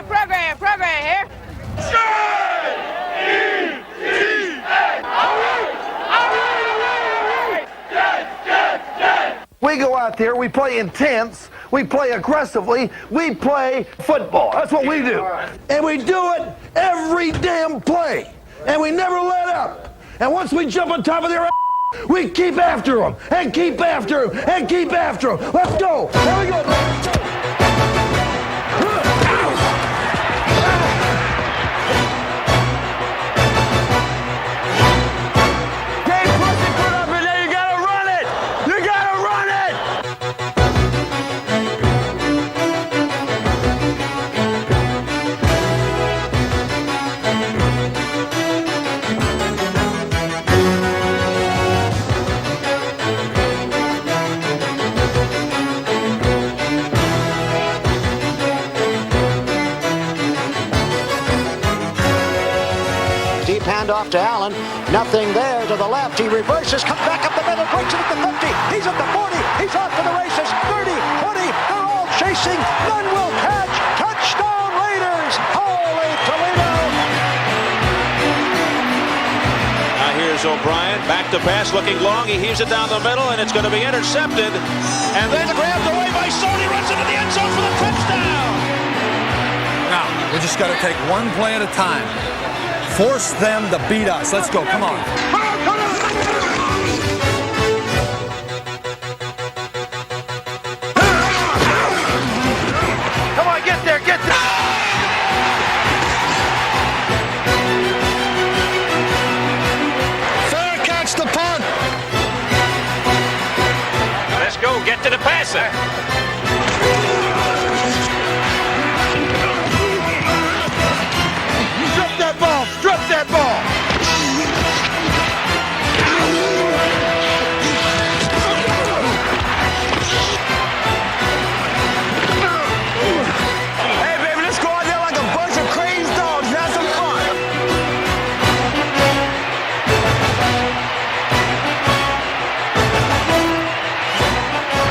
program here. We go out there, we play intense, we play aggressively, we play football. That's what we do. And we do it every damn play. And we never let up. And once we jump on top of their ass, we keep after them, and keep after them, and keep after them. Let's go. Here we go. Handoff to Allen. Nothing there to the left. He reverses, comes back up the middle, breaks it at the 50. He's at the 40. He's off to the races. 30, 20. They're all chasing. None will catch. Touchdown Raiders. Holy Toledo. Now here's O'Brien. Back to pass, looking long. He heaves it down the middle, and it's going to be intercepted. And then grabbed away by Sony. Runs into the end zone for the touchdown. Now, we just got to take one play at a time. Force them to beat us. Let's go. Come on. Come on, get there, get there. Fair catch the punt. Let's go. Get to the passer. Drop that ball! Hey, baby, let's go out there like a bunch of crazy dogs and have some fun.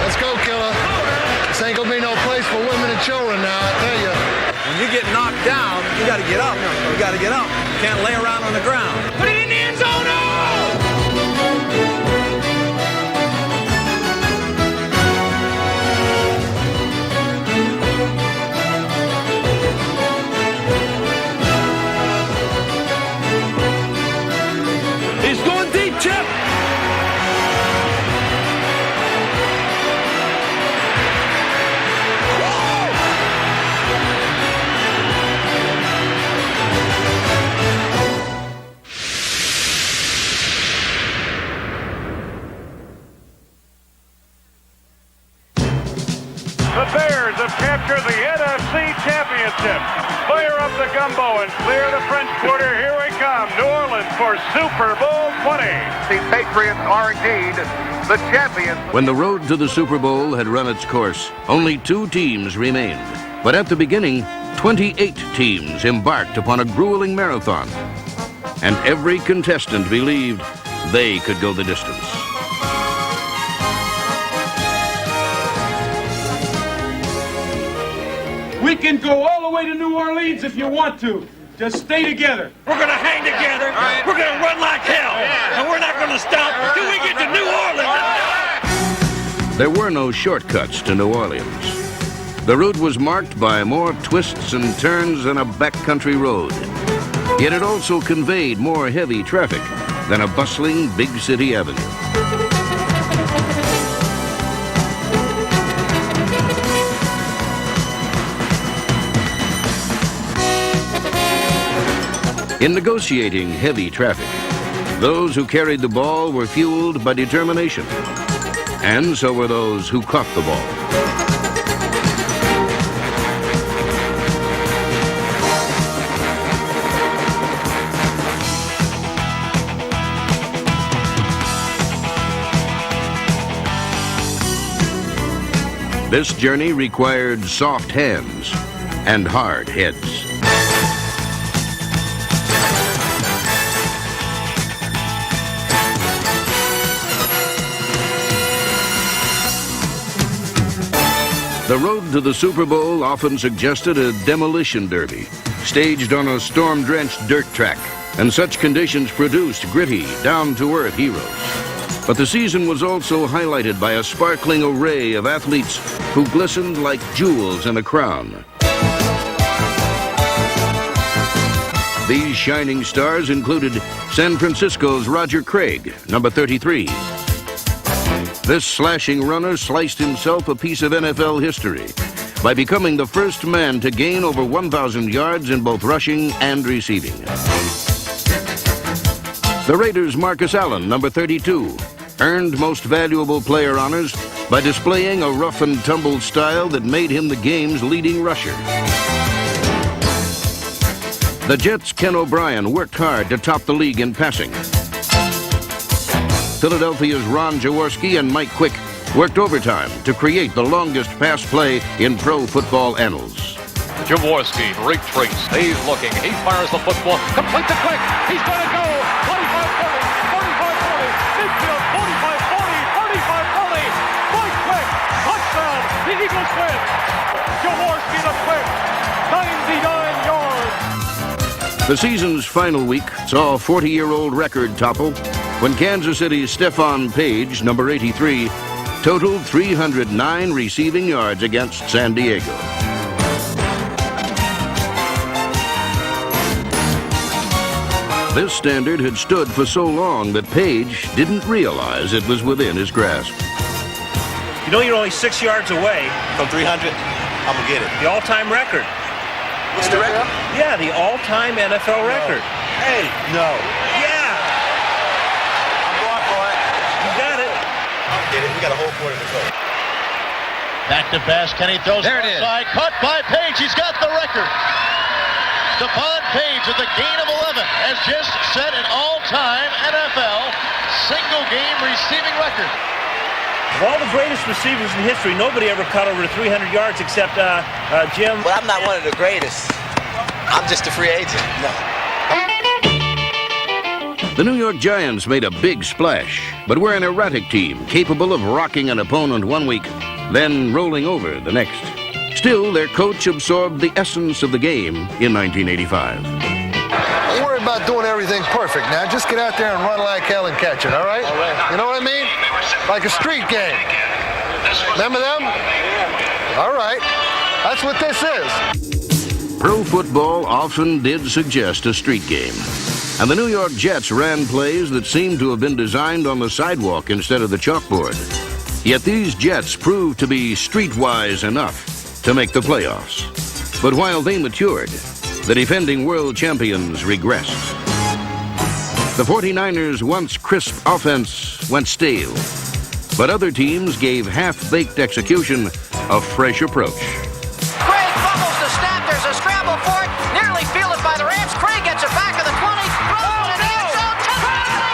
Let's go, killer. This ain't gonna be no place for women and children now, I tell you. When you get knocked down, you got to get up. You got to get up. You can't lay around on the ground. Put it in the end zone. He's going deep, Chip. The Bears have captured the NFC Championship. Fire up the gumbo and clear the French Quarter. Here we come. New Orleans for Super Bowl 20. The Patriots are indeed the champions. When the road to the Super Bowl had run its course, only 2 teams remained. But at the beginning, 28 teams embarked upon a grueling marathon. And every contestant believed they could go the distance. We can go all the way to New Orleans if you want to. Just stay together. We're going to hang together. Right. We're going to run like hell. Yeah. And we're not going to stop till we get to New Orleans. There were no shortcuts to New Orleans. The route was marked by more twists and turns than a backcountry road. Yet it also conveyed more heavy traffic than a bustling big city avenue. In negotiating heavy traffic, those who carried the ball were fueled by determination, and so were those who caught the ball. This journey required soft hands and hard heads. The road to the Super Bowl often suggested a demolition derby, staged on a storm-drenched dirt track, and such conditions produced gritty, down-to-earth heroes. But the season was also highlighted by a sparkling array of athletes who glistened like jewels in a crown. These shining stars included San Francisco's Roger Craig, number 33. This slashing runner sliced himself a piece of NFL history by becoming the first man to gain over 1,000 yards in both rushing and receiving. The Raiders' Marcus Allen, number 32, earned Most Valuable Player honors by displaying a rough-and-tumble style that made him the game's leading rusher. The Jets' Ken O'Brien worked hard to top the league in passing. Philadelphia's Ron Jaworski and Mike Quick worked overtime to create the longest pass play in pro football annals. Jaworski retreats. He's looking. He fires the football. Complete to Quick. He's going to go. 25-40, 45-40, midfield, 45-40, 35-40. Mike Quick, touchdown. The Eagles win. Jaworski to Quick, 99 yards. The season's final week saw a 40-year-old record topple when Kansas City's Stephon Page, number 83, totaled 309 receiving yards against San Diego. This standard had stood for so long that Page didn't realize it was within his grasp. You know you're only 6 yards away from 300. I'm gonna get it. The all-time record. What's the record? Yeah, the all-time NFL record. Hey, no. Yeah. I'm going for it. You got it. I'll get it. We got a whole quarter to go. Back to pass. Kenny throws there it is. Side. Caught by Page. He's got the record. Stephon Page with a gain of 11 has just set an all-time NFL single-game receiving record. Of all the greatest receivers in history, nobody ever caught over 300 yards except Jim. But I'm not one of the greatest. I'm just a free agent. No. The New York Giants made a big splash, but were an erratic team capable of rocking an opponent one week, then rolling over the next. Still, their coach absorbed the essence of the game in 1985. Don't worry about doing everything perfect now. Just get out there and run like hell and catch it, all right? You know what I mean? Like a street game. Remember them? All right. That's what this is. Pro football often did suggest a street game, and the New York Jets ran plays that seemed to have been designed on the sidewalk instead of the chalkboard. Yet these Jets proved to be streetwise enough to make the playoffs. But while they matured, the defending world champions regressed. The 49ers' once crisp offense went stale, but other teams gave half-baked execution a fresh approach. Craig fumbles the snap. There's a scramble for it. Nearly fielded by the Rams. Craig gets it back at the 20. Throws it in the end zone. I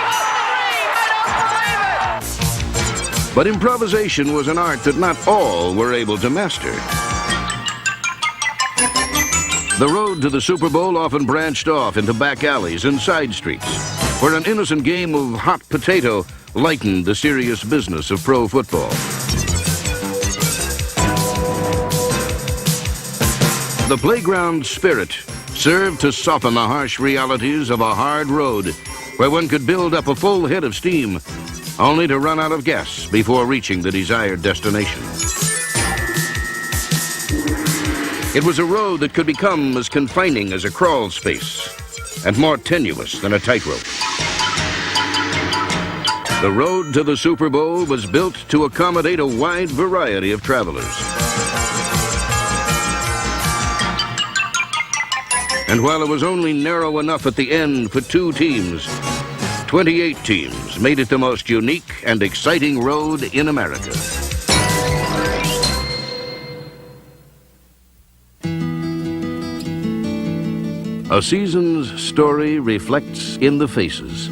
don't believe it. But improvisation was an art that not all were able to master. The road to the Super Bowl often branched off into back alleys and side streets, where an innocent game of hot potato lightened the serious business of pro football. The playground spirit served to soften the harsh realities of a hard road where one could build up a full head of steam only to run out of gas before reaching the desired destination. It was a road that could become as confining as a crawl space and more tenuous than a tightrope. The road to the Super Bowl was built to accommodate a wide variety of travelers. And while it was only narrow enough at the end for 2 teams, 28 teams made it the most unique and exciting road in America. A season's story reflects in the faces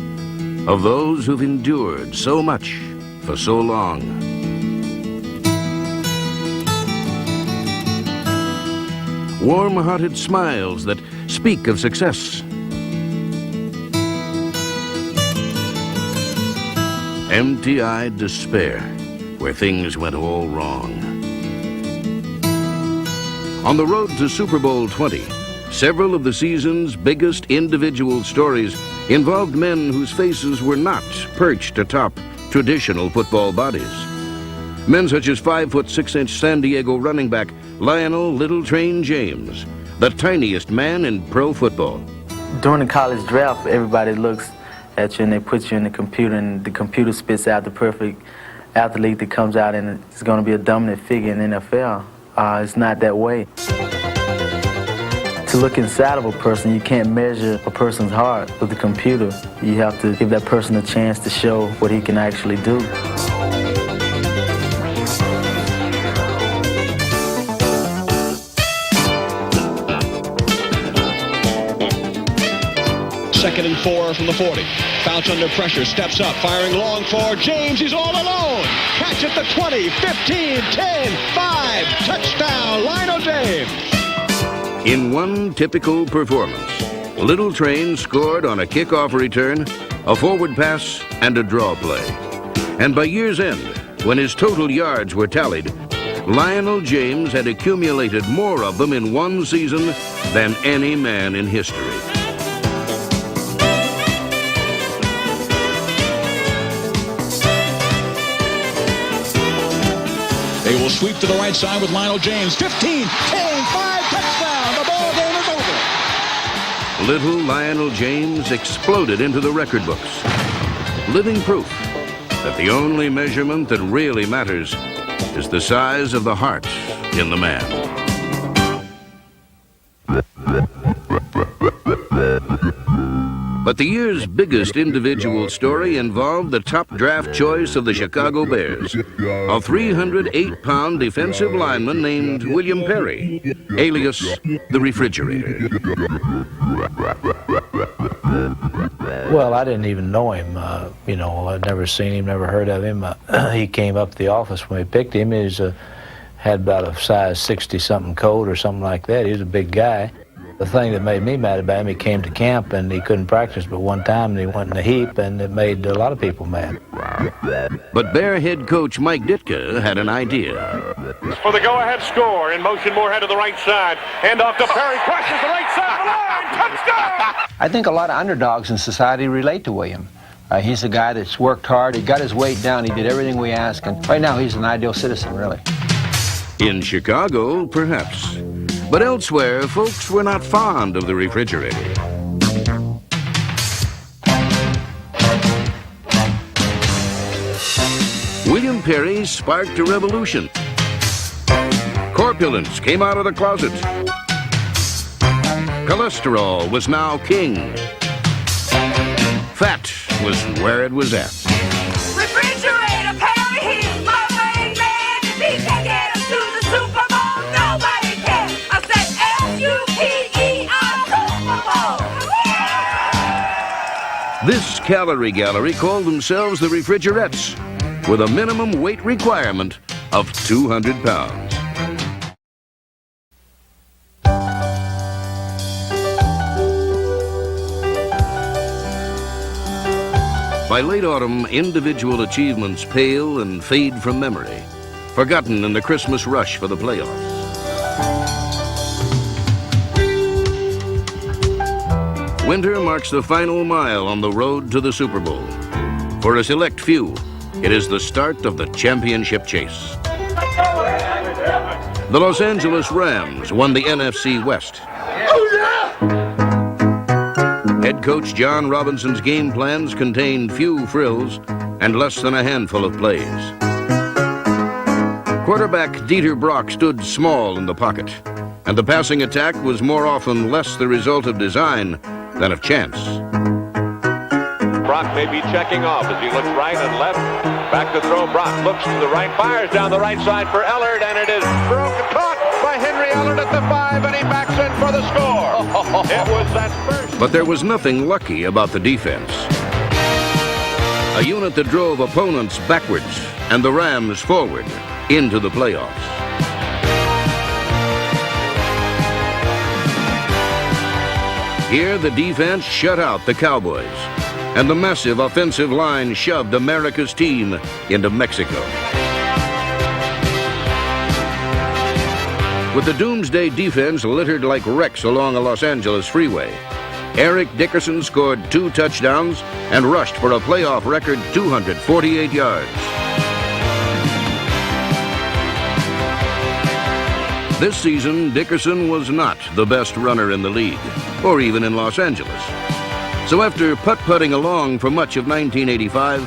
of those who've endured so much for so long. Warm-hearted smiles that speak of success. Empty-eyed despair where things went all wrong. On the road to Super Bowl 20, several of the season's biggest individual stories involved men whose faces were not perched atop traditional football bodies. Men such as 5'6" San Diego running back Lionel Little Train James, the tiniest man in pro football. During the college draft, everybody looks at you and they put you in the computer, and the computer spits out the perfect athlete that comes out and it's going to be a dominant figure in the NFL. It's not that way. To look inside of a person, you can't measure a person's heart with the computer. You have to give that person a chance to show what he can actually do. Second and 4 from the 40. Fouts under pressure, steps up, firing long for James. He's all alone. Catch at the 20, 15, 10, 5. Touchdown, Lionel James. In one typical performance, Little Train scored on a kickoff return, a forward pass, and a draw play. And by year's end, when his total yards were tallied, Lionel James had accumulated more of them in one season than any man in history. They will sweep to the right side with Lionel James. 15, 10, 5, touchdown. The ball game is over. Little Lionel James exploded into the record books, living proof that the only measurement that really matters is the size of the heart in the man. But the year's biggest individual story involved the top draft choice of the Chicago Bears, a 308-pound defensive lineman named William Perry, alias the Refrigerator. Well, I didn't even know him. I'd never seen him, never heard of him. He came up to the office when we picked him. He was, had about a size 60-something coat or something like that. He was a big guy. The thing that made me mad about him, he came to camp and he couldn't practice but one time, and he went in a heap, and it made a lot of people mad. But Bear head coach Mike Ditka had an idea. For the go-ahead score, in motion Moorhead to the right side. Hand off to Perry, crosses the right side of the line, touchdown! I think a lot of underdogs in society relate to William. He's a guy that's worked hard, he got his weight down, he did everything we asked, and right now he's an ideal citizen, really. In Chicago, perhaps. But elsewhere, folks were not fond of the Refrigerator. William Perry sparked a revolution. Corpulence came out of the closet. Cholesterol was now king. Fat was where it was at. Refrigerator, Perry, he's my main man. If he can get us to the Super Bowl, nobody can. I said S-U-P-E-R, Super Bowl. This calorie gallery called themselves the Refrigerettes, with a minimum weight requirement of 200 pounds. By late autumn, individual achievements pale and fade from memory, forgotten in the Christmas rush for the playoffs. Winter marks the final mile on the road to the Super Bowl. For a select few, it is the start of the championship chase. The Los Angeles Rams won the NFC West. Head coach John Robinson's game plans contained few frills and less than a handful of plays. Quarterback Dieter Brock stood small in the pocket, and the passing attack was more often less the result of design than of chance. Brock may be checking off as he looks right and left. Back to throw. Brock looks to the right, fires down the right side for Ellard, and it is broken, caught by Henry Ellard at the 5, and he backs in for the score. It was that first. But there was nothing lucky about the defense. A unit that drove opponents backwards and the Rams forward into the playoffs. Here, the defense shut out the Cowboys, and the massive offensive line shoved America's team into Mexico. With the Doomsday defense littered like wrecks along a Los Angeles freeway, Eric Dickerson scored 2 touchdowns and rushed for a playoff record 248 yards. This season, Dickerson was not the best runner in the league, or even in Los Angeles. So after putt-putting along for much of 1985,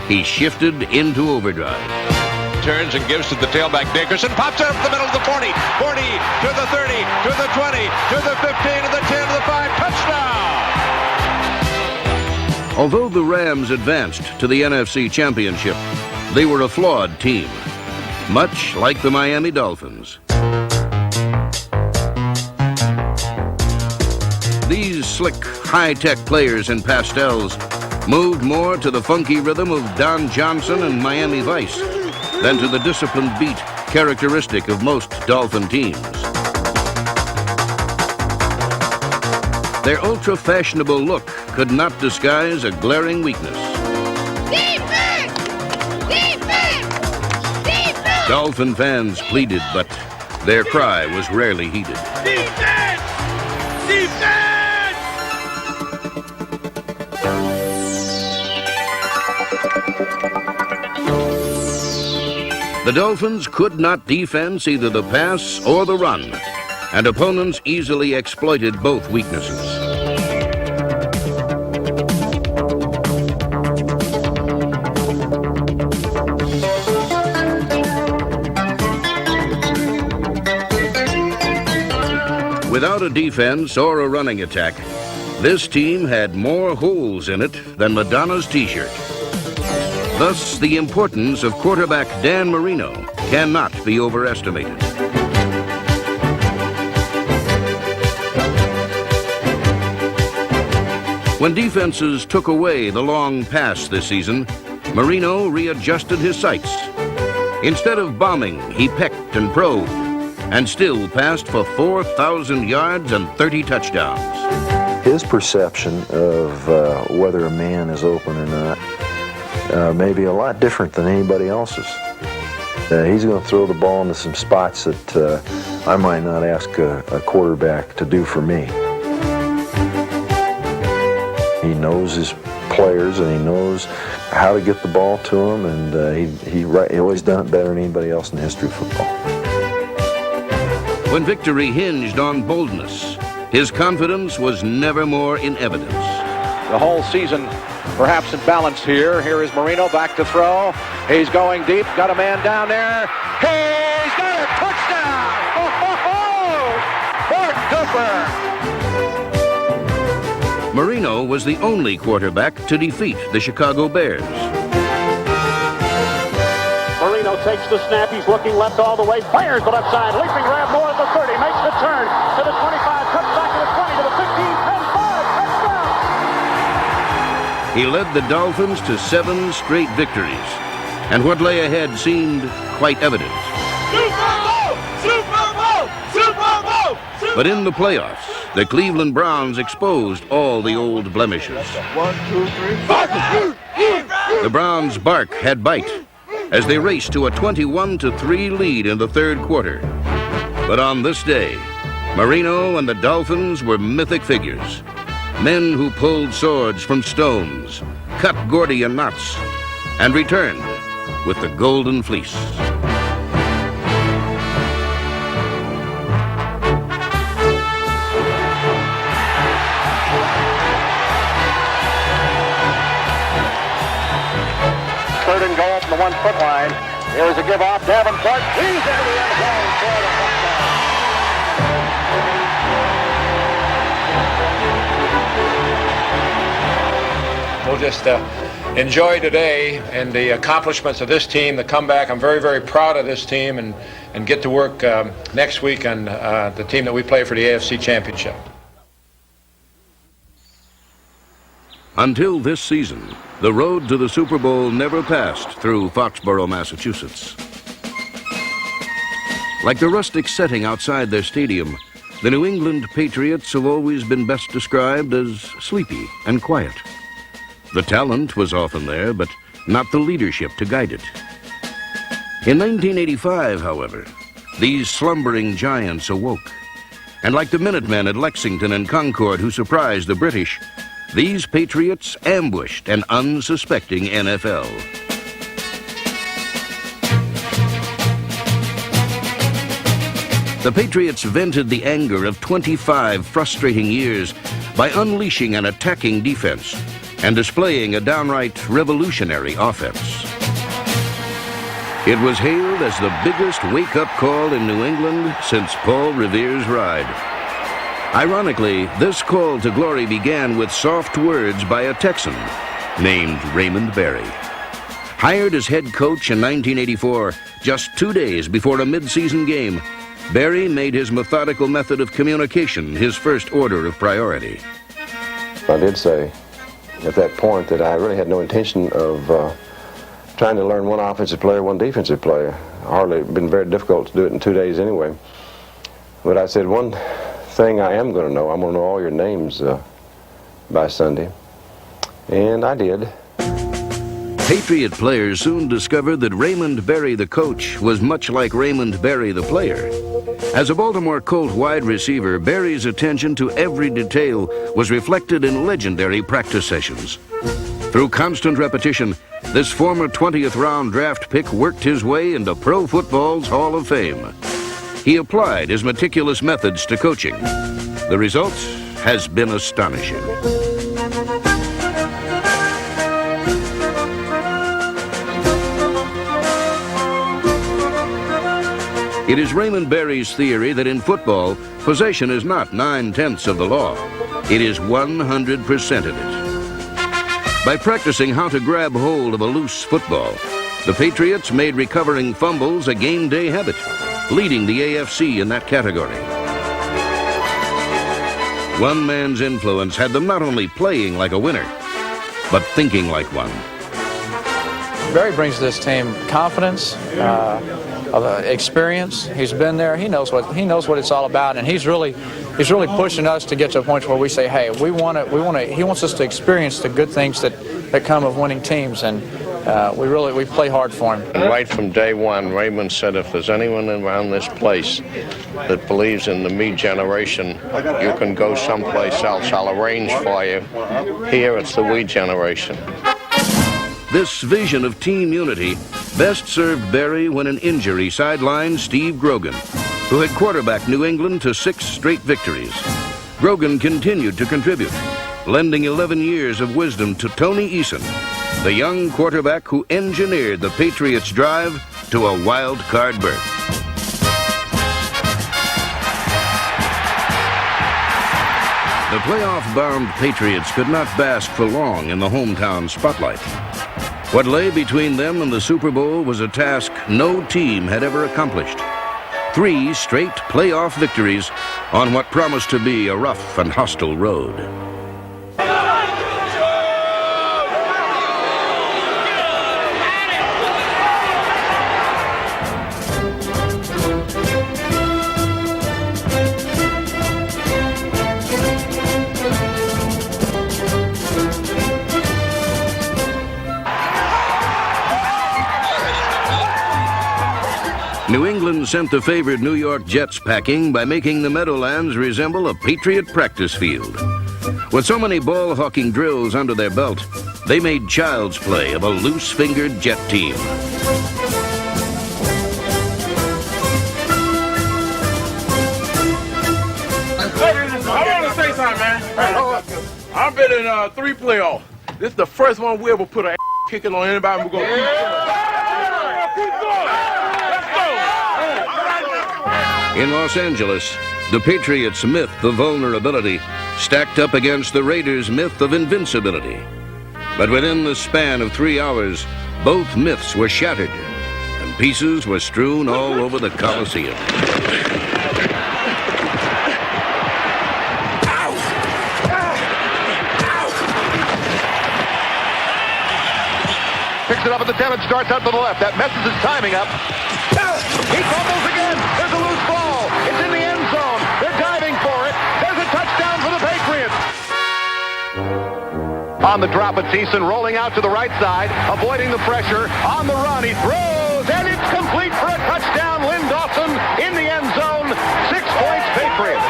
he shifted into overdrive. Turns and gives to the tailback Dickerson, pops it up the middle of the 40, 40, to the 30, to the 20, to the 15, to the 10, to the 5, touchdown! Although the Rams advanced to the NFC Championship, they were a flawed team, much like the Miami Dolphins. These slick, high-tech players in pastels moved more to the funky rhythm of Don Johnson and Miami Vice than to the disciplined beat characteristic of most Dolphin teams. Their ultra-fashionable look could not disguise a glaring weakness. Defense! Defense! Defense! Dolphin fans pleaded, but their cry was rarely heeded. Defense! Defense! The Dolphins could not defense either the pass or the run, and opponents easily exploited both weaknesses. Without a defense or a running attack, this team had more holes in it than Madonna's t-shirt. Thus, the importance of quarterback Dan Marino cannot be overestimated. When defenses took away the long pass this season, Marino readjusted his sights. Instead of bombing, he pecked and probed, and still passed for 4,000 yards and 30 touchdowns. His perception of whether a man is open or not may be a lot different than anybody else's. He's going to throw the ball into some spots that I might not ask a quarterback to do for me. He knows his players and he knows how to get the ball to them, and he always done it better than anybody else in the history of football. When victory hinged on boldness, his confidence was never more in evidence. The whole season perhaps in balance here. Here is Marino back to throw. He's going deep. Got a man down there. He's got a touchdown! Bart Cooper! Marino was the only quarterback to defeat the Chicago Bears. Marino takes the snap. He's looking left all the way. Fires the left side. Leaping grab more at the 30. Makes the turn to the 25. Cuts back to the 20 to the 15. 10, 5. Touchdown! He led the Dolphins to 7 straight victories, and what lay ahead seemed quite evident. Super Bowl! Super Bowl! Super Bowl! But in the playoffs, the Cleveland Browns exposed all the old blemishes. 1, 2, 3. The Browns' bark had bite as they raced to a 21-3 lead in the third quarter. But on this day, Marino and the Dolphins were mythic figures. Men who pulled swords from stones, cut Gordian knots, and returned with the golden fleece. Third and goal from the 1-foot line. Here's a give off. Davenport. He's in the end zone for the touchdown. We'll just enjoy today and the accomplishments of this team, the comeback. I'm very, very proud of this team and get to work next week on the team that we play for the AFC Championship. Until this season, the road to the Super Bowl never passed through Foxborough, Massachusetts. Like the rustic setting outside their stadium, the New England Patriots have always been best described as sleepy and quiet. The talent was often there, but not the leadership to guide it. In 1985, however, these slumbering giants awoke. And like the Minutemen at Lexington and Concord who surprised the British, these Patriots ambushed an unsuspecting NFL. The Patriots vented the anger of 25 frustrating years by unleashing an attacking defense and displaying a downright revolutionary offense. It was hailed as the biggest wake-up call in New England since Paul Revere's ride. Ironically, this call to glory began with soft words by a Texan named Raymond Berry. Hired as head coach in 1984, just 2 days before a mid-season game, Berry made his methodical method of communication his first order of priority. I did say at that point that I really had no intention of trying to learn one offensive player, one defensive player. Hardly been very difficult to do it in 2 days anyway. But I said, one thing I am going to know, I'm going to know all your names by Sunday. And I did. Patriot players soon discovered that Raymond Berry, the coach, was much like Raymond Berry, the player. As a Baltimore Colt wide receiver, Berry's attention to every detail was reflected in legendary practice sessions. Through constant repetition, this former 20th round draft pick worked his way into pro football's Hall of Fame. He applied his meticulous methods to coaching. The result has been astonishing. It is Raymond Berry's theory that in football, possession is not 9/10 of the law. It is 100% of it. By practicing how to grab hold of a loose football, the Patriots made recovering fumbles a game day habit, leading the AFC in that category. One man's influence had them not only playing like a winner, but thinking like one. Berry brings to this team confidence, experience. He's been there. He knows what it's all about, and he's really pushing us to get to a point where we say, hey, we want to. He wants us to experience the good things that come of winning teams, and we play hard for him. And right from day one, Raymond said, if there's anyone around this place that believes in the me generation, you can go someplace else. I'll arrange for you. Here, it's the we generation. This vision of team unity best served Berry when an injury sidelined Steve Grogan, who had quarterbacked New England to 6 straight victories. Grogan continued to contribute, lending 11 years of wisdom to Tony Eason, the young quarterback who engineered the Patriots' drive to a wild card berth. The playoff-bound Patriots could not bask for long in the hometown spotlight. What lay between them and the Super Bowl was a task no team had ever accomplished. 3 straight playoff victories on what promised to be a rough and hostile road. New England sent the favored New York Jets packing by making the Meadowlands resemble a Patriot practice field. With so many ball-hawking drills under their belt, they made child's play of a loose-fingered Jet team. I want to say something, man. I've been in 3 playoffs. This is the first one we ever put a kicking on anybody. We're going to keep going. In Los Angeles, the Patriots' myth of vulnerability stacked up against the Raiders' myth of invincibility. But within the span of 3 hours, both myths were shattered, and pieces were strewn all over the Coliseum. Picks it up at the 10 and starts out to the left. That messes his timing up. He fumbles again. There's a loose ball. It's in the end zone. They're diving for it. There's a touchdown for the Patriots. On the drop, it's Eason rolling out to the right side, avoiding the pressure. On the run, he throws, and it's Complete for a touchdown. Lynn Dawson in the end zone. 6 points, Patriots.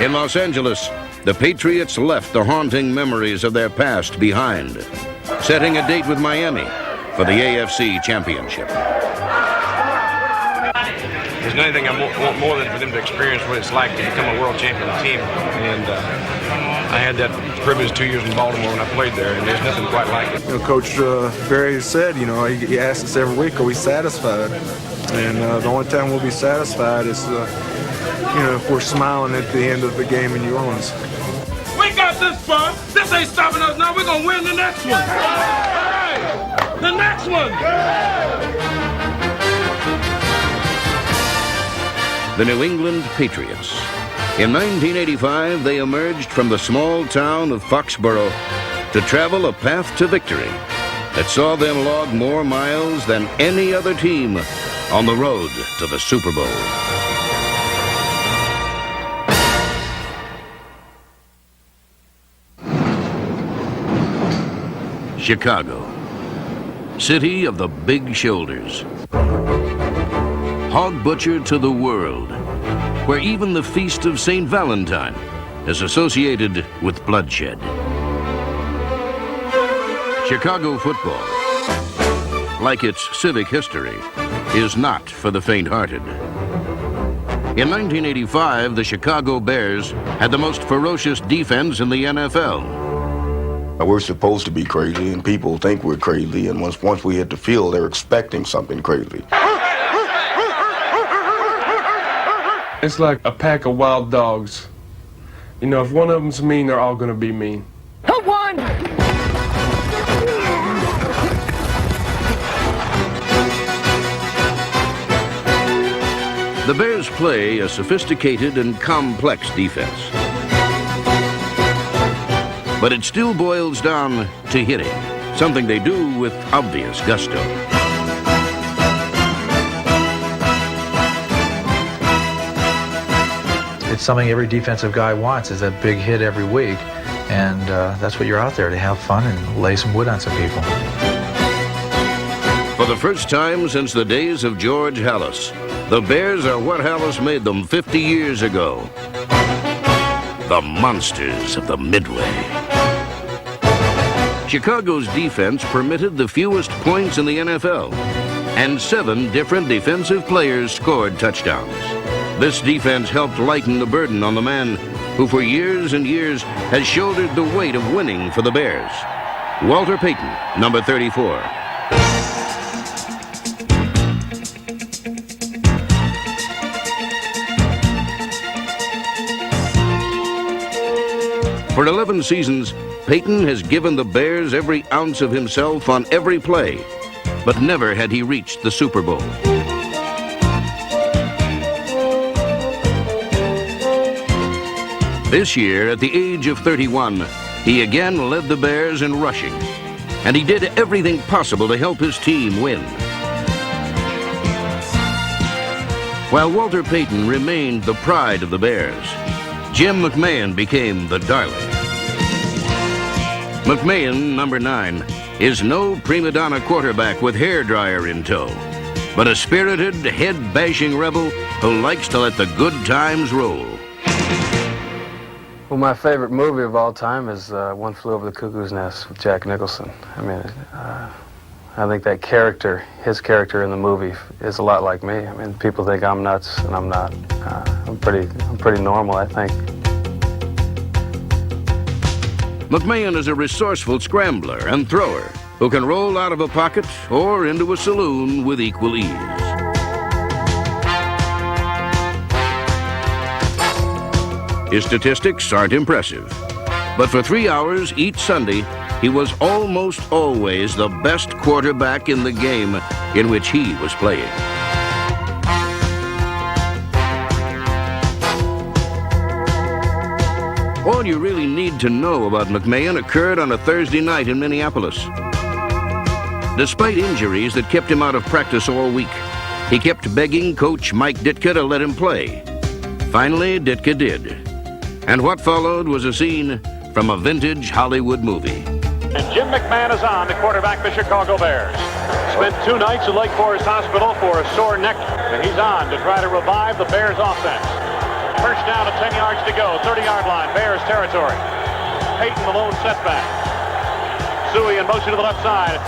In Los Angeles, the Patriots left the haunting memories of their past behind, setting a date with Miami for the AFC Championship. There's nothing I want more than for them to experience what it's like to become a world champion team. And I had that privilege 2 years in Baltimore when I played there, and there's nothing quite like it. You know, Coach Berry said, you know, he asks us every week, are we satisfied? And the only time we'll be satisfied is, you know, if we're smiling at the end of the game in New Orleans. We got this far. This ain't stopping us now. We're going to win the next one. Hey, the next one. The New England Patriots. In 1985, they emerged from the small town of Foxborough to travel a path to victory that saw them log more miles than any other team on the road to the Super Bowl. Chicago, city of the big shoulders. Hog butcher to the world, where even the feast of St. Valentine is associated with bloodshed. Chicago football, like its civic history, is not for the faint-hearted. In 1985, the Chicago Bears had the most ferocious defense in the NFL. We're supposed to be crazy, and people think we're crazy, and once we hit the field, they're expecting something crazy. It's like a pack of wild dogs. You know, if one of them's mean, they're all going to be mean. Who won? The Bears play a sophisticated and complex defense. But it still boils down to hitting, something they do with obvious gusto. It's something every defensive guy wants, is a big hit every week. And that's what you're out there, to have fun and lay some wood on some people. For the first time since the days of George Halas, the Bears are what Halas made them 50 years ago. The monsters of the Midway. Chicago's defense permitted the fewest points in the NFL, and 7 different defensive players scored touchdowns. This defense helped lighten the burden on the man who for years and years has shouldered the weight of winning for the Bears. Walter Payton, number 34. For 11 seasons, Payton has given the Bears every ounce of himself on every play, but never had he reached the Super Bowl. This year, at the age of 31, he again led the Bears in rushing, and he did everything possible to help his team win. While Walter Payton remained the pride of the Bears, Jim McMahon became the darling. McMahon, number 9, is no prima donna quarterback with hairdryer in tow, but a spirited, head-bashing rebel who likes to let the good times roll. Well, my favorite movie of all time is One Flew Over the Cuckoo's Nest with Jack Nicholson. I mean, I think that character, his character in the movie, is a lot like me. I mean, people think I'm nuts, and I'm not. I'm pretty normal, I think. McMahon is a resourceful scrambler and thrower who can roll out of a pocket or into a saloon with equal ease. His statistics aren't impressive, but for 3 hours each Sunday, he was almost always the best quarterback in the game in which he was playing. All you really need to know about McMahon occurred on a Thursday night in Minneapolis. Despite injuries that kept him out of practice all week, he kept begging Coach Mike Ditka to let him play. Finally, Ditka did. And what followed was a scene from a vintage Hollywood movie. And Jim McMahon is on to quarterback the Chicago Bears. Spent 2 nights in Lake Forest Hospital for a sore neck, and he's on to try to revive the Bears offense. First down at 10 yards to go, 30-yard line, Bears territory. Peyton the lone setback. Suey in motion to the left side.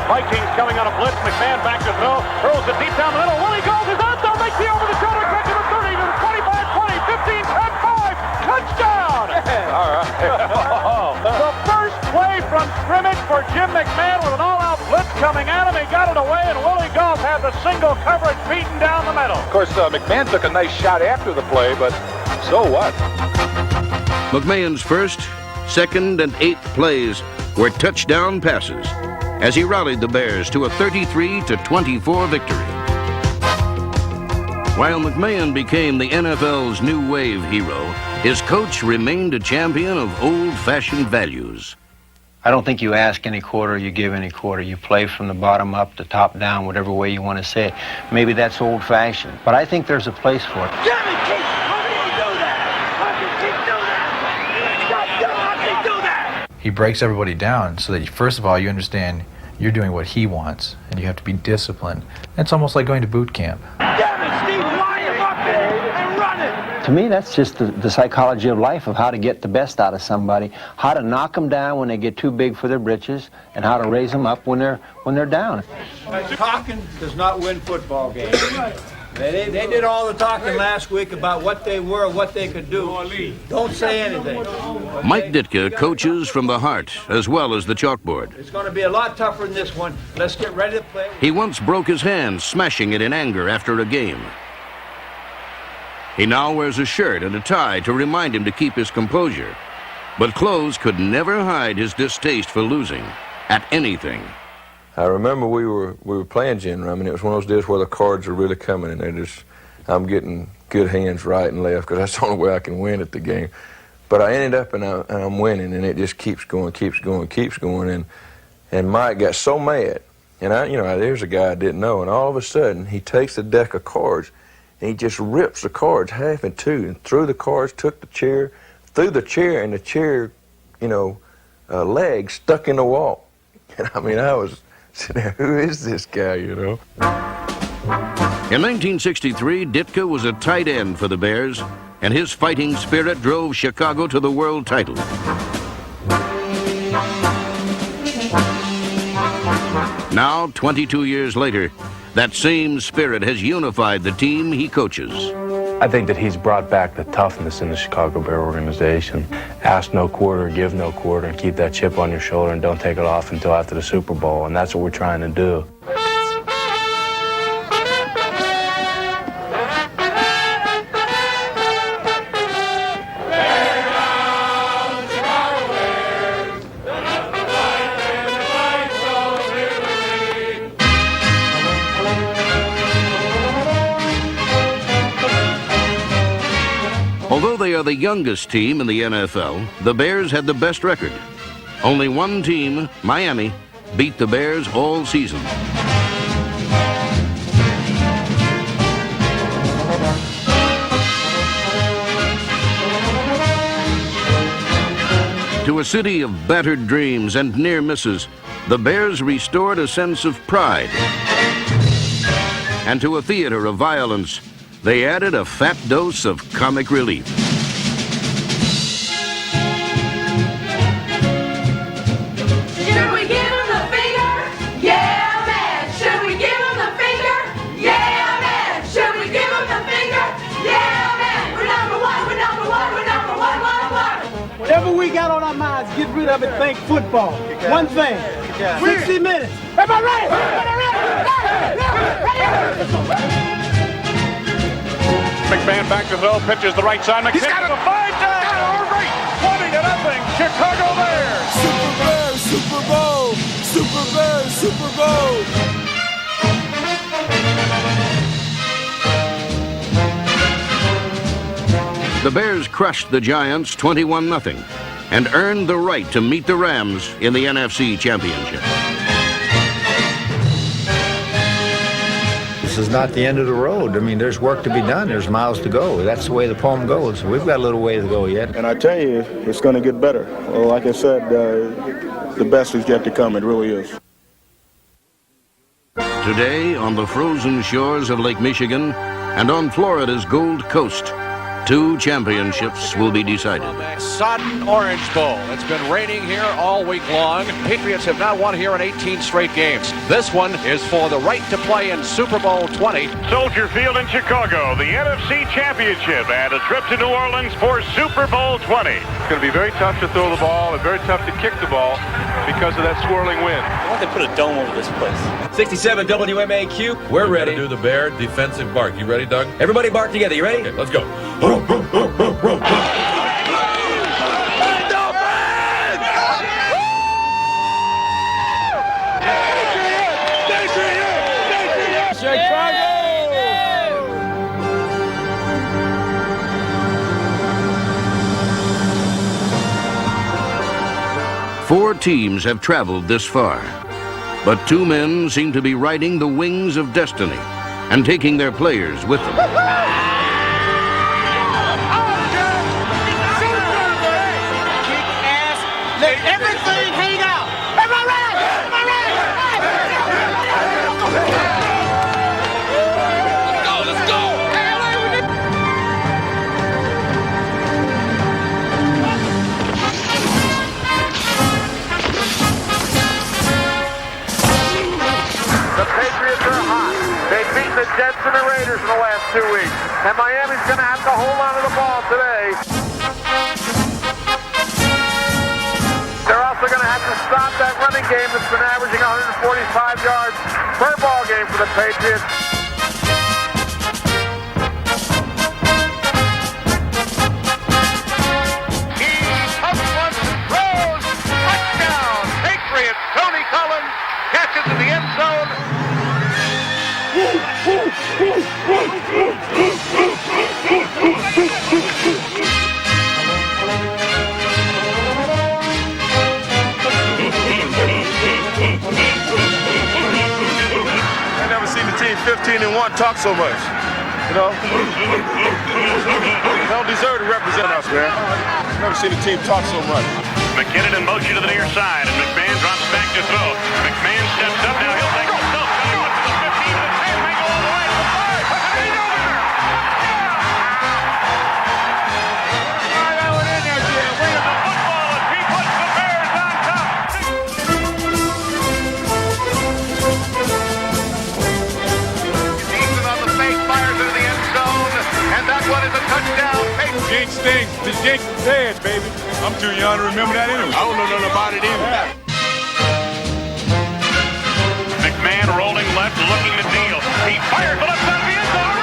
Vikings coming on a blitz. McMahon back to throw. Throws it deep down the middle. Willie Gold is out there. Makes the over-the-shoulder catch to the 30, to the 25, 20, 15, 10, 5. Touchdown! All right. The first play from scrimmage for Jim McMahon with an all-out blitz coming at him. He got it away, and Willie Gold had the single coverage beaten down the middle. Of course, McMahon took a nice shot after the play, but so what? McMahon's first, second, and 8th plays were touchdown passes as he rallied the Bears to a 33-24 victory. While McMahon became the NFL's new wave hero, his coach remained a champion of old-fashioned values. I don't think you ask any quarter, you give any quarter. You play from the bottom up, the top down, whatever way you want to say it. Maybe that's old-fashioned, but I think there's a place for it. He breaks everybody down so that, first of all, you understand you're doing what he wants, and you have to be disciplined. It's almost like going to boot camp. To me, that's just the psychology of life, of how to get the best out of somebody, how to knock them down when they get too big for their britches, and how to raise them up when they're down. Talking does not win football games. They did all the talking last week about what they were, what they could do. Don't say anything. Mike Ditka coaches from the heart as well as the chalkboard. It's going to be a lot tougher than this one. Let's get ready to play. He once broke his hand smashing it in anger after a game. He now wears a shirt and a tie to remind him to keep his composure. But clothes could never hide his distaste for losing at anything. I remember we were playing gin rum, and it was one of those days where the cards are really coming, and I'm getting good hands right and left because that's the only way I can win at the game. But I ended up and I'm winning, and it just keeps going, and Mike got so mad, and there's a guy I didn't know, and all of a sudden he takes the deck of cards and he just rips the cards half in two and threw the cards, took the chair, threw the chair, and the chair, leg stuck in the wall. And I was sitting there, who is this guy, In 1963, Ditka was a tight end for the Bears, and his fighting spirit drove Chicago to the world title. Now, 22 years later, that same spirit has unified the team he coaches. I think that he's brought back the toughness in the Chicago Bear organization. Ask no quarter, give no quarter, and keep that chip on your shoulder and don't take it off until after the Super Bowl, and that's what we're trying to do. Although they are the youngest team in the NFL, the Bears had the best record. Only one team, Miami, beat the Bears all season. To a city of battered dreams and near misses, the Bears restored a sense of pride. And to a theater of violence, they added a fat dose of comic relief. Should we give him the finger? Yeah, man. Should we give him the finger? Yeah, man. Should we give him the finger? Yeah, man. We're number one, we're number one, we're number one, one, one. Whatever we got on our minds, get rid of it, think football. One thing. 60 minutes. Everybody ready? McMahon back to throw, pitches the right side. McMahon got a 5-down, right, 20-0, Chicago Bears. Super Bears, Super Bowl, Super Bears, Super Bowl. The Bears crushed the Giants 21-0 and earned the right to meet the Rams in the NFC Championship. this is not the end of the road. I mean, there's work to be done. There's miles to go. That's the way the poem goes. We've got a little way to go yet. And I tell you, it's going to get better. Well, like I said, the best is yet to come. It really is. Today, on the frozen shores of Lake Michigan and on Florida's Gold Coast, 2 championships will be decided. Sodden Orange Bowl. It's been raining here all week long. Patriots have not won here in 18 straight games. This one is for the right to play in Super Bowl 20. Soldier Field in Chicago, the NFC Championship, and a trip to New Orleans for Super Bowl 20. It's going to be very tough to throw the ball and very tough to kick the ball because of that swirling wind. Why don't they put a dome over this place? 67 WMAQ, we're ready. Do the Bear defensive bark. You ready, Doug? Everybody bark together. You ready? Okay, let's go. Four teams have traveled this far, but 2 men seem to be riding the wings of destiny and taking their players with them. Let everything hang out. Am I right? Am I right? Let's go. The Patriots are hot. They've beaten the Jets and the Raiders in the last 2 weeks. And Miami's going to have to hold on to the ball today. They're also going to have to stop that running game that's been averaging 145 yards per ball game for the Patriots. He pumps once, throws, touchdown! Patriots, Tony Collins catches in the end zone. I've never seen the team 15-1 talk so much. You know? They don't deserve to represent us, man. I've never seen the team talk so much. McKinnon in motion to the near side, and McMahon drops back to throw. McMahon steps up now. He'll take himself. 21 to the 15 to the 10. May go all the way to the 5. Puts it in over there. That one in there, Jim. Where's the football? And he puts the Bears on top. Eason on the fake, fires into the end zone, and that one is a touchdown. Jinx stinks. The jinx is dead, baby. I'm too young to remember that anyway. I don't know nothing about it either. McMahon rolling left, looking to deal. He fires the left side of the end zone.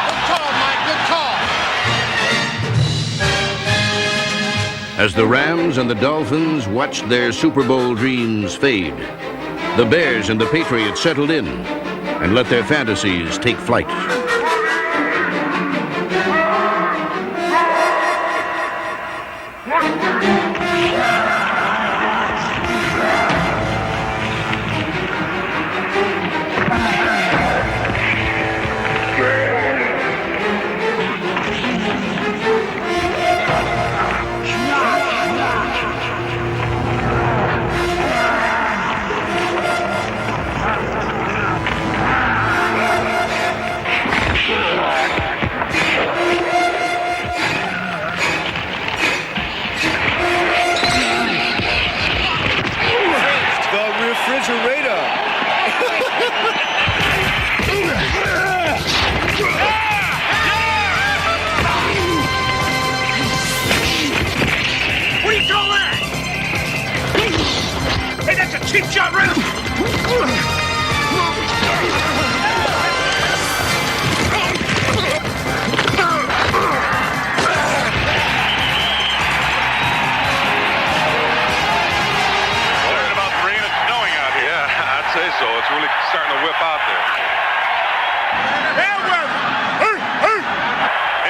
Good call, Mike. Good call. As the Rams and the Dolphins watched their Super Bowl dreams fade, the Bears and the Patriots settled in and let their fantasies take flight. What do you call that? Hey, that's a cheap shot, right? So it's really starting to whip out there.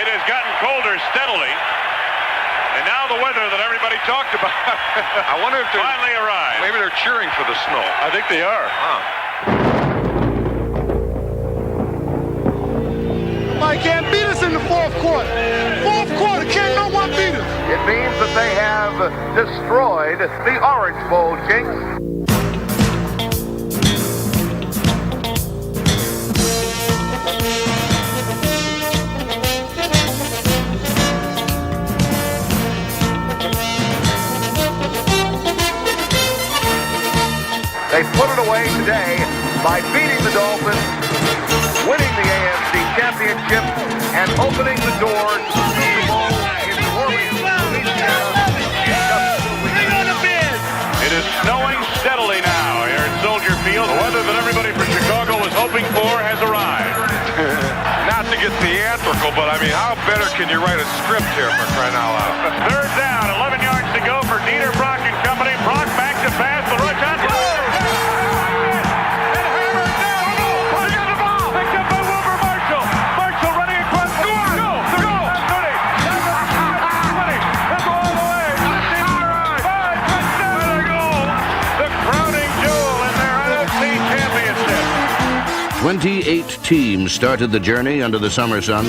It has gotten colder steadily, and now the weather that everybody talked about I wonder if they're finally arrived. Maybe they're cheering for the snow. I think they are. Huh. fourth quarter. Fourth quarter, can't no one beat us. It means that they have destroyed the Orange Bowl, Jinx. They put it away today by beating the Dolphins, winning the AFC Championship, and opening the door to the Super Bowl in New Orleans, Louisiana. It is snowing steadily now here at Soldier Field. The weather that everybody from Chicago was hoping for has arrived. Not to get theatrical, but I mean, how better can you write a script here for crying out loud? Third down, 11 yards to go for Dieter Brock and company. Brock back to pass, the rush on goal. The crowning jewel in their NFC championship. 28 teams started the journey under the summer sun.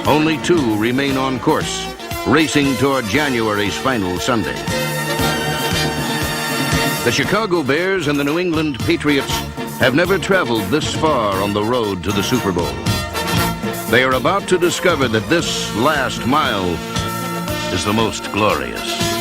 Only 2 remain on course, racing toward January's final Sunday. The Chicago Bears and the New England Patriots have never traveled this far on the road to the Super Bowl. They are about to discover that this last mile is the most glorious.